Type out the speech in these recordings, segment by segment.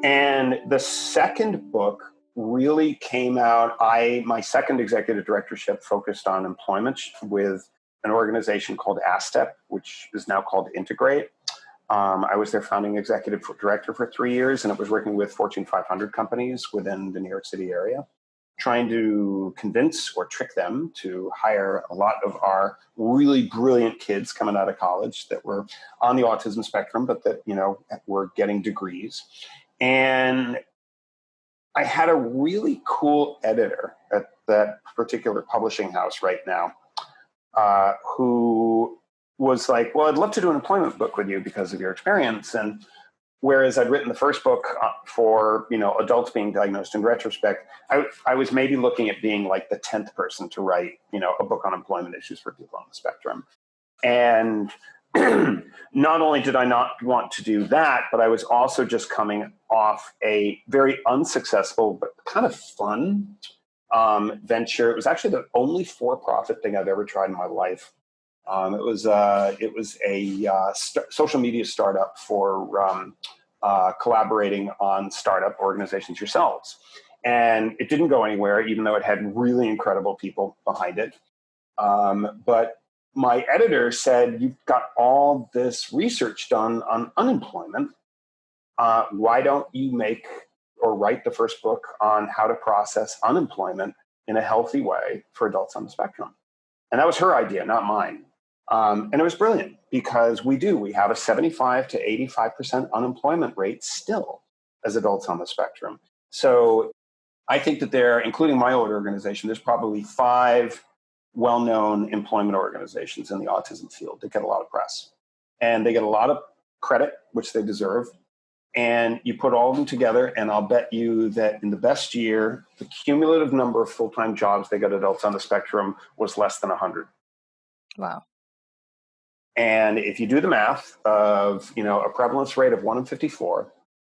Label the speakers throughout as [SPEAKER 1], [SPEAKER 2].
[SPEAKER 1] And the second book really came out, my second executive directorship focused on employment with an organization called ASTEP, which is now called Integrate. I was their founding executive director for 3 years, and it was working with Fortune 500 companies within the New York City area, trying to convince or trick them to hire a lot of our really brilliant kids coming out of college that were on the autism spectrum, but that, were getting degrees. And I had a really cool editor at that particular publishing house right now, who was like, well, I'd love to do an employment book with you because of your experience. And whereas I'd written the first book for, adults being diagnosed in retrospect, I was maybe looking at being like the 10th person to write, a book on employment issues for people on the spectrum. And not only did I not want to do that, but I was also just coming off a very unsuccessful, but kind of fun venture. It was actually the only for-profit thing I've ever tried in my life. It was a social media startup for collaborating on startup organizations yourselves. And it didn't go anywhere, even though it had really incredible people behind it. But my editor said, you've got all this research done on unemployment. Why don't you make or write the first book on how to process unemployment in a healthy way for adults on the spectrum? And that was her idea, not mine. And it was brilliant because we have a 75 to 85% unemployment rate still as adults on the spectrum. So I think that including my old organization, there's probably 5 well-known employment organizations in the autism field that get a lot of press. And they get a lot of credit, which they deserve. And you put all of them together, and I'll bet you that in the best year, the cumulative number of full-time jobs they got adults on the spectrum was less than 100.
[SPEAKER 2] Wow.
[SPEAKER 1] And if you do the math of, a prevalence rate of 1 in 54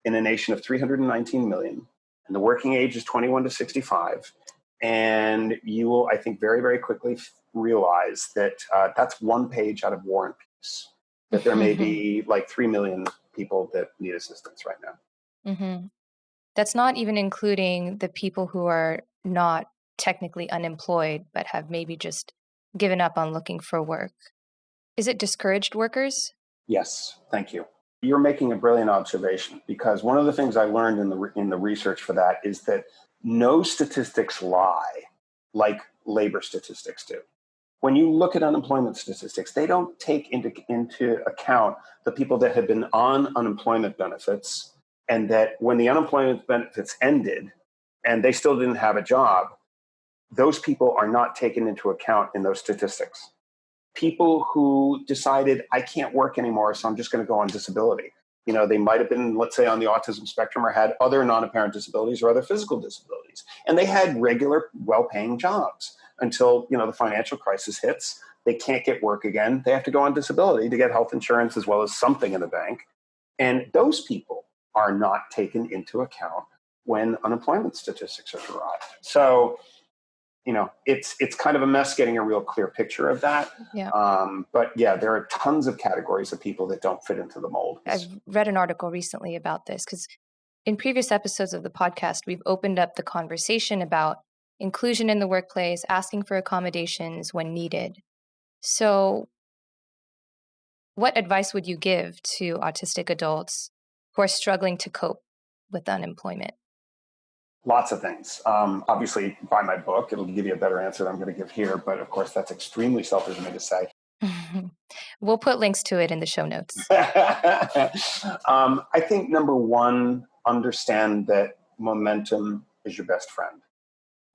[SPEAKER 1] in a nation of 319 million, and the working age is 21 to 65, and you will, I think, very, very quickly realize that that's one page out of War and Peace, that there may be like 3 million people that need assistance right now.
[SPEAKER 2] Mm-hmm. That's not even including the people who are not technically unemployed, but have maybe just given up on looking for work. Is it discouraged workers?
[SPEAKER 1] Yes, thank you. You're making a brilliant observation, because one of the things I learned in the research for that is that no statistics lie like labor statistics do. When you look at unemployment statistics, they don't take into account the people that have been on unemployment benefits, and that when the unemployment benefits ended and they still didn't have a job, those people are not taken into account in those statistics. People who decided, I can't work anymore, so I'm just going to go on disability. They might have been, let's say, on the autism spectrum, or had other non-apparent disabilities or other physical disabilities. And they had regular, well-paying jobs until, the financial crisis hits. They can't get work again. They have to go on disability to get health insurance as well as something in the bank. And those people are not taken into account when unemployment statistics are derived. So, it's kind of a mess getting a real clear picture of that.
[SPEAKER 2] Yeah.
[SPEAKER 1] But yeah, there are tons of categories of people that don't fit into the mold.
[SPEAKER 2] I've read an article recently about this because in previous episodes of the podcast, we've opened up the conversation about inclusion in the workplace, asking for accommodations when needed. So what advice would you give to autistic adults who are struggling to cope with unemployment?
[SPEAKER 1] Lots of things. Obviously, buy my book. It'll give you a better answer than I'm going to give here. But of course, that's extremely selfish of me to say.
[SPEAKER 2] We'll put links to it in the show notes.
[SPEAKER 1] I think number one, understand that momentum is your best friend.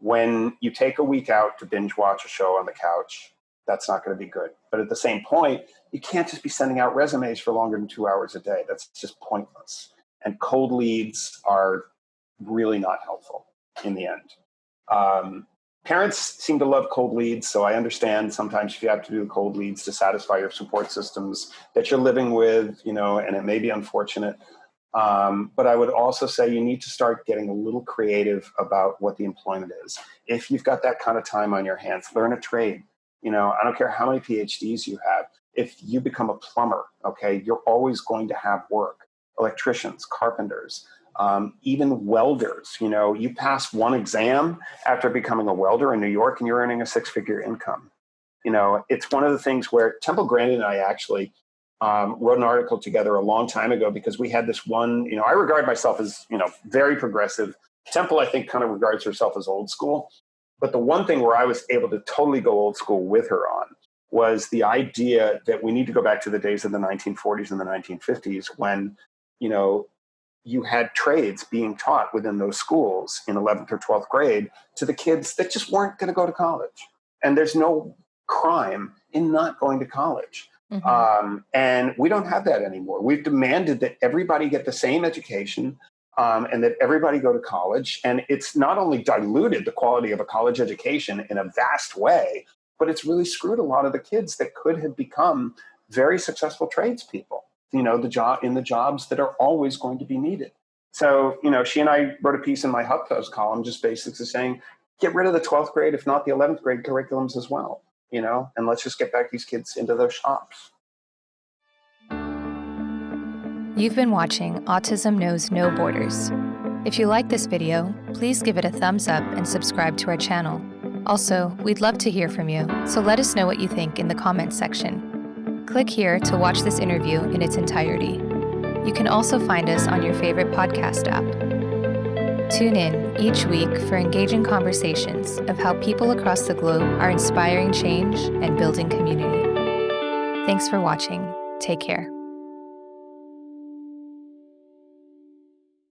[SPEAKER 1] When you take a week out to binge watch a show on the couch, that's not going to be good. But at the same point, you can't just be sending out resumes for longer than 2 hours a day. That's just pointless. And cold leads are really not helpful in the end. Parents seem to love cold leads, so I understand sometimes if you have to do the cold leads to satisfy your support systems that you're living with, and it may be unfortunate. But I would also say you need to start getting a little creative about what the employment is. If you've got that kind of time on your hands, learn a trade. I don't care how many PhDs you have. If you become a plumber, okay, you're always going to have work. Electricians, carpenters. even welders. You pass one exam after becoming a welder in New York and you're earning a six-figure income. It's one of the things where Temple Grandin and I actually wrote an article together a long time ago because we had this one, I regard myself as, very progressive. Temple, I think, kind of regards herself as old school. But the one thing where I was able to totally go old school with her on was the idea that we need to go back to the days of the 1940s and the 1950s when, you had trades being taught within those schools in 11th or 12th grade to the kids that just weren't going to go to college. And there's no crime in not going to college. Mm-hmm. And we don't have that anymore. We've demanded that everybody get the same education and that everybody go to college. And it's not only diluted the quality of a college education in a vast way, but it's really screwed a lot of the kids that could have become very successful tradespeople, in the jobs that are always going to be needed. So, she and I wrote a piece in my HuffPost column just basically saying, get rid of the 12th grade, if not the 11th grade curriculums as well, and let's just get back these kids into those shops.
[SPEAKER 2] You've been watching Autism Knows No Borders. If you like this video, please give it a thumbs up and subscribe to our channel. Also, we'd love to hear from you, so let us know what you think in the comments section. Click here to watch this interview in its entirety. You can also find us on your favorite podcast app. Tune in each week for engaging conversations of how people across the globe are inspiring change and building community. Thanks for watching. Take care.